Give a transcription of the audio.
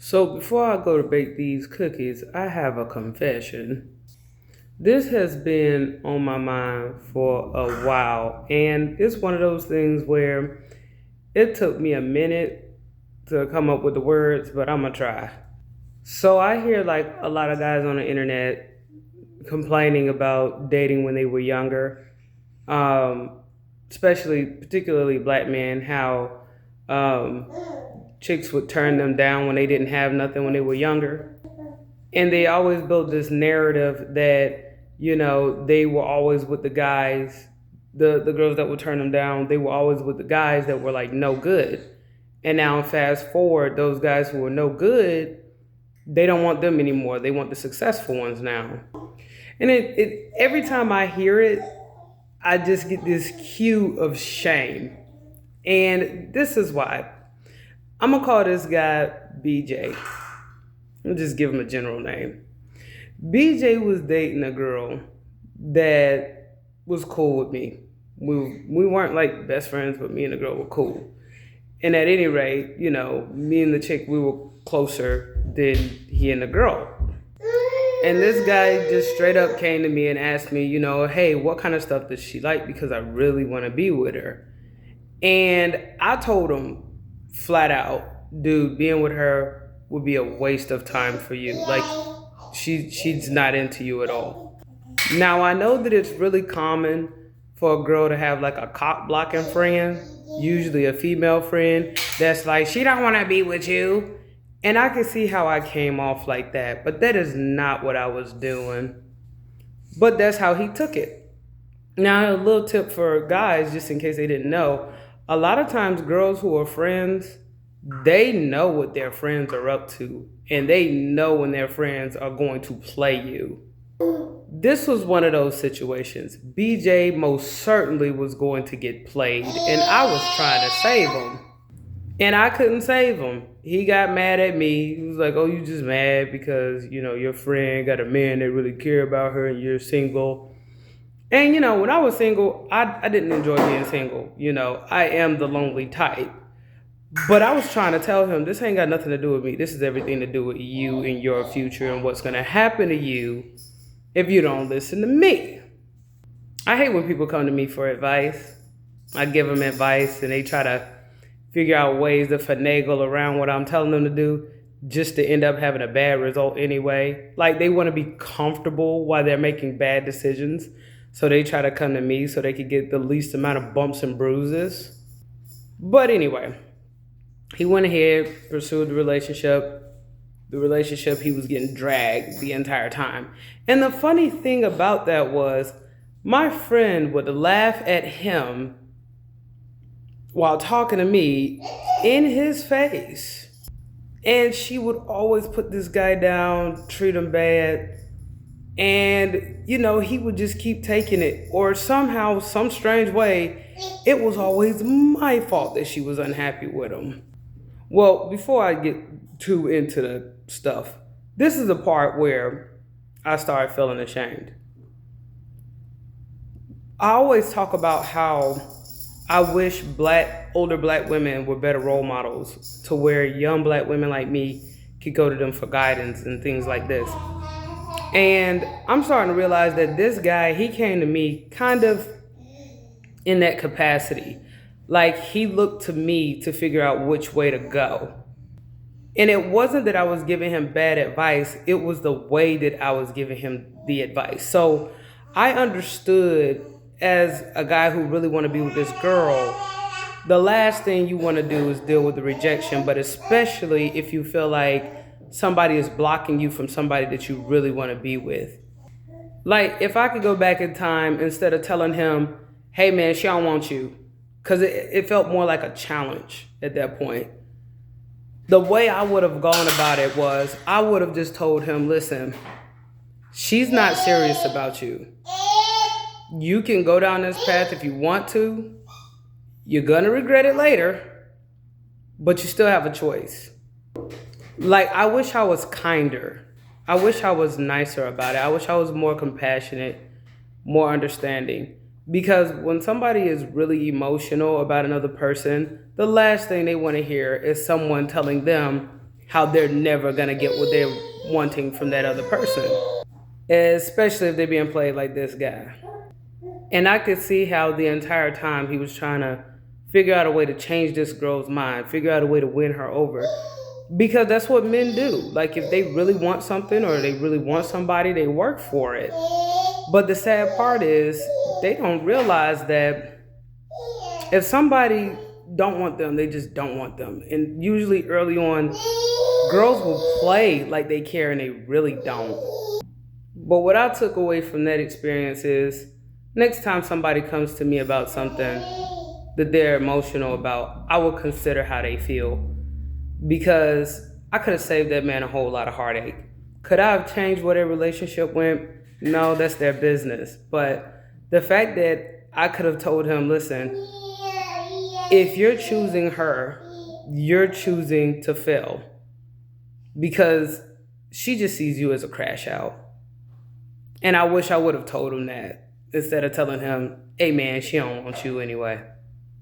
So before I go to bake these cookies, I have a confession. This has been on my mind for a while, and it's one of those things where it took me a minute to come up with the words, but I'm gonna try. So I hear like a lot of guys on the internet complaining about dating when they were younger, um, especially particularly black men, how um, chicks would turn them down when they didn't have nothing when they were younger. And they always built this narrative that they were always with the guys, the girls that would turn them down, they were always with the guys that were like no good. And now fast forward, those guys who were no good, they don't want them anymore, they want the successful ones now. And it every time I hear it, I just get this cue of shame. And this is why I'm gonna call this guy BJ. I'll just give him a general name. BJ was dating a girl that was cool with me. We weren't like best friends, but me and the girl were cool. And at any rate, me and the chick, we were closer than he and the girl. And this guy just straight up came to me and asked me, hey, what kind of stuff does she like? Because I really want to be with her. And I told him flat out, dude, being with her would be a waste of time for you. Like, she's not into you at all. Now, I know that it's really common for a girl to have like a cock blocking friend, usually a female friend, that's like, she don't want to be with you. And I can see how I came off like that, but that is not what I was doing. But that's how he took it. Now, a little tip for guys, just in case they didn't know, a lot of times girls who are friends, they know what their friends are up to, and they know when their friends are going to play you. This was one of those situations. BJ most certainly was going to get played, and I was trying to save him. And I couldn't save him. He got mad at me. He was like, oh, you just mad because, your friend got a man that really care about her and you're single. And, when I was single, I didn't enjoy being single. I am the lonely type. But I was trying to tell him, this ain't got nothing to do with me. This is everything to do with you and your future and what's going to happen to you if you don't listen to me. I hate when people come to me for advice. I give them advice and they try to figure out ways to finagle around what I'm telling them to do just to end up having a bad result anyway. Like, they want to be comfortable while they're making bad decisions. So they try to come to me so they could get the least amount of bumps and bruises. But anyway, he went ahead, pursued the relationship. The relationship, he was getting dragged the entire time. And the funny thing about that was, my friend would laugh at him while talking to me in his face. And she would always put this guy down, treat him bad. And, he would just keep taking it. Or somehow, some strange way, it was always my fault that she was unhappy with him. Well, before I get too into the stuff, this is the part where I started feeling ashamed. I always talk about how I wish older black women were better role models to where young black women like me could go to them for guidance and things like this. And I'm starting to realize that this guy, he came to me kind of in that capacity. Like, he looked to me to figure out which way to go. And it wasn't that I was giving him bad advice, it was the way that I was giving him the advice. So I understood, as a guy who really want to be with this girl, the last thing you want to do is deal with the rejection, but especially if you feel like somebody is blocking you from somebody that you really want to be with. Like, if I could go back in time, instead of telling him, hey man, she don't want you, because it felt more like a challenge at that point. The way I would have gone about it was, I would have just told him, listen, she's not serious about you. You can go down this path if you want to. You're gonna regret it later, but you still have a choice. Like, I wish I was kinder. I wish I was nicer about it. I wish I was more compassionate, more understanding. Because when somebody is really emotional about another person, the last thing they want to hear is someone telling them, how they're never gonna get what they're wanting from that other person, especially if they're being played like this guy. And I could see how the entire time he was trying to figure out a way to change this girl's mind, figure out a way to win her over. Because that's what men do. Like, if they really want something or they really want somebody, they work for it. But the sad part is they don't realize that if somebody don't want them, they just don't want them. And usually early on, girls will play like they care and they really don't. But what I took away from that experience is next time somebody comes to me about something that they're emotional about, I will consider how they feel. Because I could have saved that man a whole lot of heartache. Could I have changed where their relationship went? No, that's their business. But the fact that I could have told him, listen, if you're choosing her, you're choosing to fail. Because she just sees you as a crash out. And I wish I would have told him that instead of telling him, hey man, she don't want you anyway.